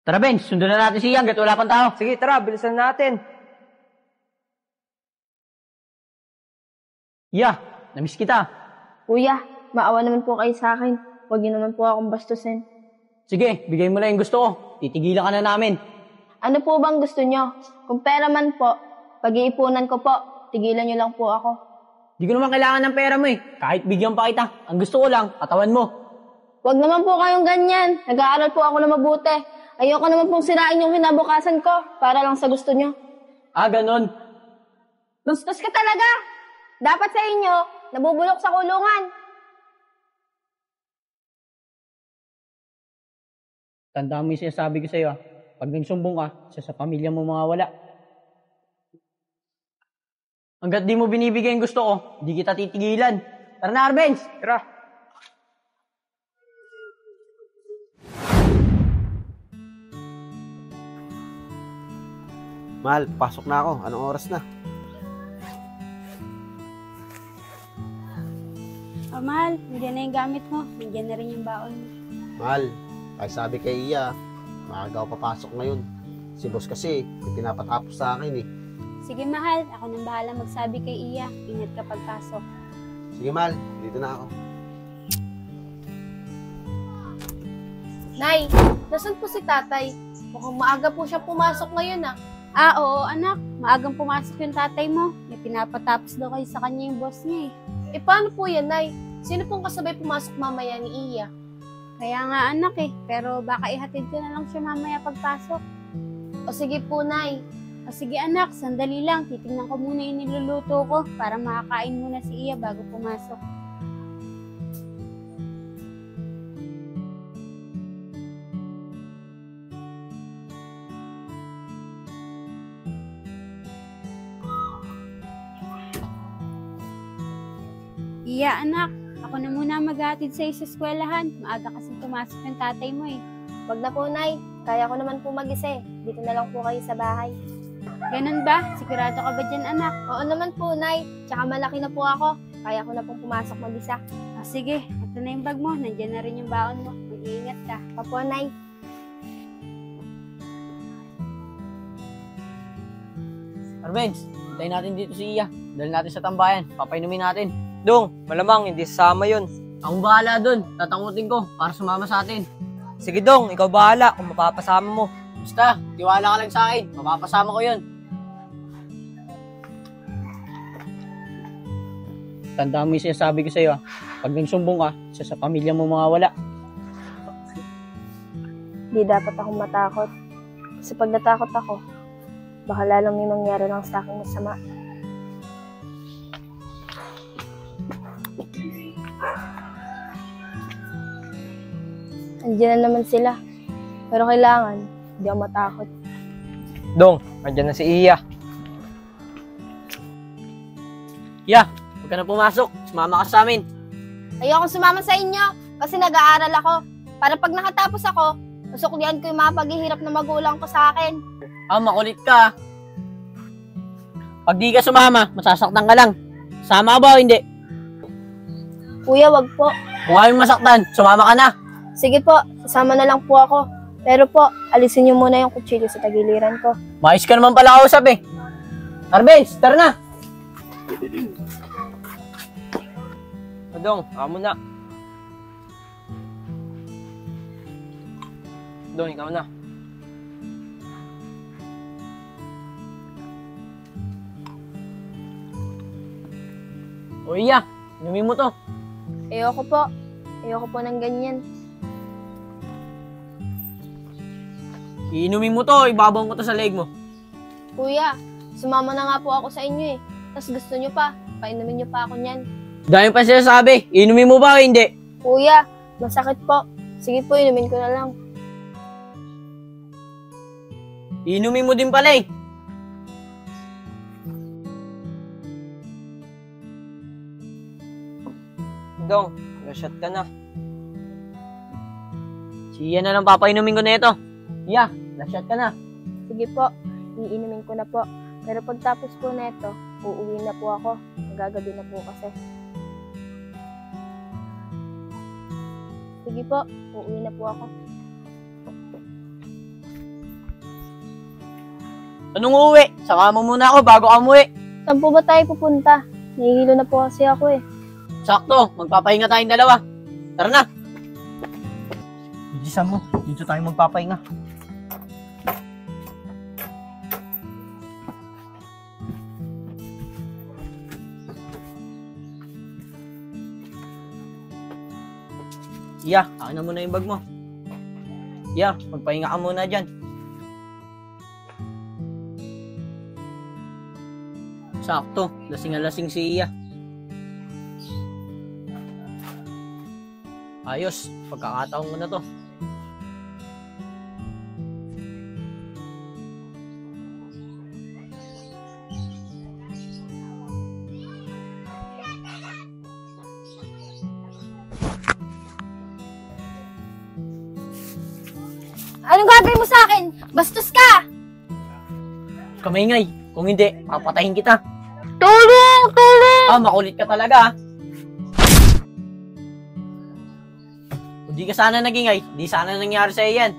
Tara, Benz, sundan na natin si Yang, gat wala pang tao. Sige, tara, bilisan natin. Yeah, namiss kita. Kuya, maawa naman po kayo sa akin. Huwag niyo naman po akong bastusin. Sige, bigay mo na yung gusto ko. Titigilan ka na namin. Ano po bang gusto niyo? Kung pera man po, pag-iipunan ko po, tigilan niyo lang po ako. Di ko naman kailangan ng pera mo eh. Kahit bigyan pa kita. Ang gusto ko lang, katawan mo. Huwag naman po kayong ganyan. Nag-aaral po ako na mabuti. Ayoko naman pong sirain yung kinabukasan ko para lang sa gusto niyo. Ah, ganon. Lustos ka talaga! Dapat sa inyo, nabubulok sa kulungan. Tandaan mo yung sinasabi ko sa'yo. Pag nagsumbong ka, sa pamilya mo mawawala. Hanggat di mo binibigay yung gusto ko, di kita titigilan. Tara na, Arbenz! Tara. Mahal, pasok na ako. Anong oras na? Oh, mahal, nandiyan na yung gamit mo. Nandiyan na rin yung baon mo. Mahal, ay sabi kay Iya, maaga ako papasok ngayon. Si boss kasi, may pinapatapos sa akin eh. Sige, mahal. Ako nang bahala magsabi kay Iya. Ingat ka pagpasok. Sige mahal, dito na ako. Nay, nasan po si tatay? Mukhang maaga po siya pumasok ngayon ah. Ah, oo, anak. Maagang pumasok yung tatay mo. May pinapatapos daw kayo sa kanya yung boss niya eh. Eh paano po yan, Nay? Sino pong kasabay pumasok mamaya ni Iya? Kaya nga anak eh. Pero baka ihatid ko na lang siya mamaya pagpasok. O sige po, Nay. O sige anak, sandali lang. Titingnan ko muna yung niluluto ko para makakain muna si Iya bago pumasok. Iya anak, ako na muna maghatid sa'yo sa eskwelahan. Maaga kasi pumasok yung tatay mo eh. Wag na po, Nay. Kaya ko naman po mag-isa eh. Dito na lang po kayo sa bahay. Ganun ba? Sigurado ka ba dyan anak? Oo naman po, Nay. Tsaka malaki na po ako. Kaya ko na pong pumasok mag-isa. O sige, ito na yung bag mo. Nandiyan na rin yung baon mo. Mag-iingat ka. Opo, Nay. Arbenz, hintayin natin dito si Iya. Dahil natin sa tambayan. Papainumin natin. Dong, malamang hindi sasama yun. Akong bahala dun. Tatakutin ko para sumama sa atin. Sige Dong, ikaw bahala kung mapapasama mo. Basta, tiwala ka lang sa akin. Mapapasama ko yun. Tandaan mo yung sinasabi ko sa'yo. Pag nagsumbong ka, sa pamilya mo mawawala. Di dapat akong matakot. Kasi pag natakot ako, baka lalong may mangyari lang sa akin masama. Andiyan na naman sila. Pero kailangan, hindi ako matakot. Dong, andyan na si Iya. Yeah, huwag ka na pumasok. Sumama ka sa amin. Ayoko sumama sa inyo kasi nag-aaral ako. Para pag nakatapos ako, masuklian ko yung mga paghihirap na magulang ko sa akin. Ah, makulit ka. Pag di ka sumama, masasaktan ka lang. Sama ba o hindi? Kuya, wag po. Kung ayaw masaktan, sumama ka na. Sige po, sasama na lang po ako. Pero po, alisin niyo muna yung kutsilyo sa tagiliran ko. Maayos ka naman pala kausap eh. Arbenz, tara na. O Dong, ako na. Dong, ikaw na. O Iya, inumin mo to. Ayoko po. Ayoko po ng ganyan. Iinumin mo to, ibabawang ko to sa leg mo. Kuya, sumama na nga po ako sa inyo eh. Tapos gusto niyo pa, painumin niyo pa ako niyan. Dahil pa sinasabi, inumin mo ba o hindi? Kuya, masakit po. Sige po, inumin ko na lang. Inumin mo din pala eh. Dong, shot ka na. Siya na lang papainumin ko na ito. Yeah, na-shot ka na. Sige po, iinumin ko na po. Pero pagtapos po na ito, uuwi na po ako. Magagabi na po kasi. Sige po, uuwi na po ako. Anong uuwi? Saka mo muna ako bago ka umuwi. Saan po ba tayo pupunta? Nahihilo na po kasi ako eh. Sakto, magpapahinga tayong dalawa. Tara na. Bilisan mo, dito tayo magpapahinga. Iya, akin na muna yung bag mo. Iya, magpahinga ka muna dyan. Sakto, lasing na lasing si Iya. Ayos, pagkakataon ko na to. Anong gagawin mo sa akin? Bastos ka! Kamingay, kung hindi, papatayin kita. Tulong! Tulong! Makulit ka talaga. Kung di ka sana nagingay, di sana nangyari sa'yo yan.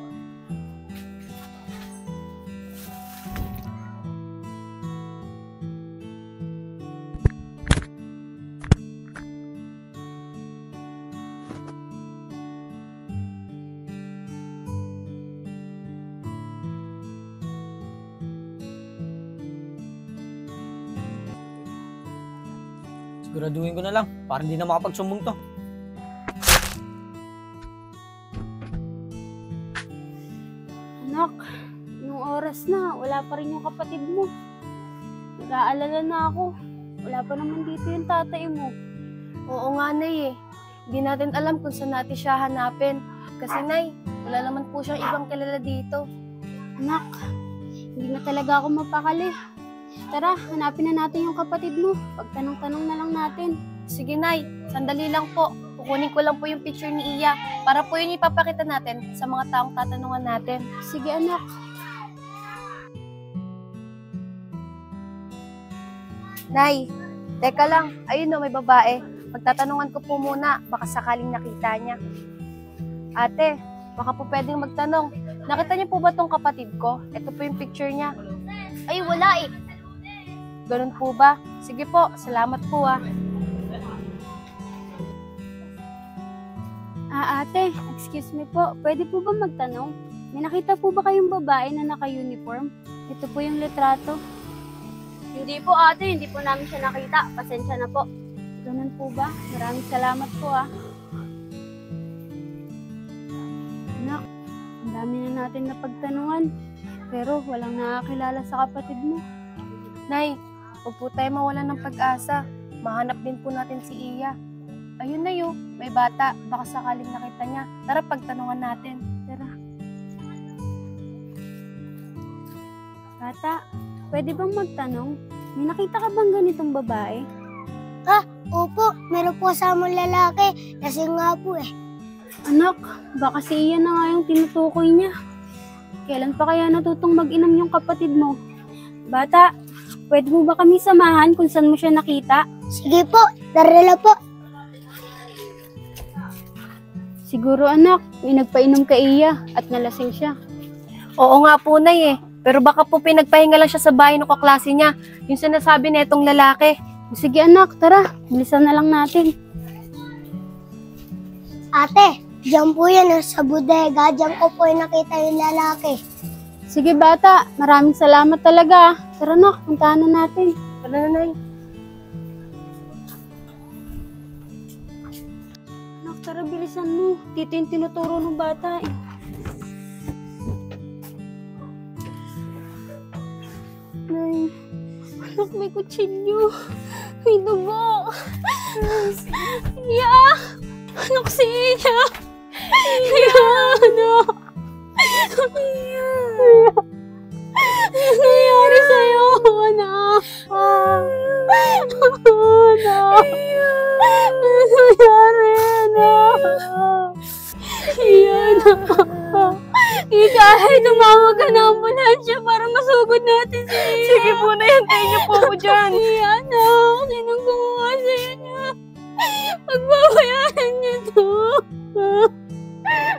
Siguraduhin ko na lang, para hindi na makapagsumbong to. Anak, nung oras na, wala pa rin yung kapatid mo. Nag-aalala na ako. Wala pa naman dito yung tatay mo. Oo nga, Nay eh. Hindi natin alam kung saan natin siya hanapin. Kasi, Nay, wala naman po siyang ibang kilala dito. Anak, hindi na talaga ako mapakali. Tara, hanapin na natin yung kapatid mo. Pagtanong-tanong na lang natin. Sige, Nay. Sandali lang po. Kukunin ko lang po yung picture ni Iya para po yun ipapakita natin sa mga taong tatanungan natin. Sige, anak. Nay, teka lang. Ayun o, may babae. Pagtatanungan ko po muna, baka sakaling nakita niya. Ate, baka po pwedeng magtanong. Nakita niyo po ba tong kapatid ko? Ito po yung picture niya. Ay, wala eh. Ganun po ba? Sige po, salamat po ah. Ate, excuse me po. Pwede po ba magtanong? May nakita po ba kayong babae na naka-uniform? Ito po yung litrato. Hindi po ate, hindi po namin siya nakita. Pasensya na po. Ganun po ba? Maraming salamat po Anak, ang dami na natin napagtanungan. Pero walang nakakilala sa kapatid mo. Nay, huwag po tayo mawalan ng pag-asa. Mahanap din po natin si Iya. Ayun na yun, may bata. Baka sakaling nakita niya. Tara, pagtanungan natin. Tara. Bata, pwede bang magtanong? May nakita ka bang ganitong babae? Opo, meron po kasamang lalaki. Lasing nga po eh. Anak, baka si Ian na nga yung tinutukoy niya. Kailan pa kaya natutong mag-inom yung kapatid mo? Bata, pwede mo ba kami samahan kung saan mo siya nakita? Sige po, darala po. Siguro anak, may nagpainom kay Iya at nalasing siya. Oo nga po, Nay eh. Pero baka po pinagpahinga lang siya sa bahay ng kaklase niya. Yung sinasabi na itong lalaki. Sige anak, tara, bilisan na lang natin. Ate, diyan po yan sa bodega. Diyan ko po nakita yung lalaki. Sige bata, maraming salamat talaga. Tara na, puntahan na natin. Tara na, Nay. Anak, tara bilisan mo. Dito yung tinuturo ng bata eh. Nay, anak, may kutsilyo. May dugo. Iya! Anak, si Iya! Iya, anak! Iya! Ano nangyari sa'yo, anak? Anak! Ano nangyari, anak? Iya, anak! Kahit tumawag ka ng ambulansya para masugod natin si Iya. Sige po, Nay. Hintayin niyo po ako dyan. Iya, anak! Sinong gumawa sa inyo? Pagbabayaran niyo to!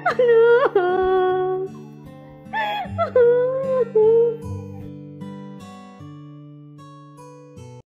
Ano?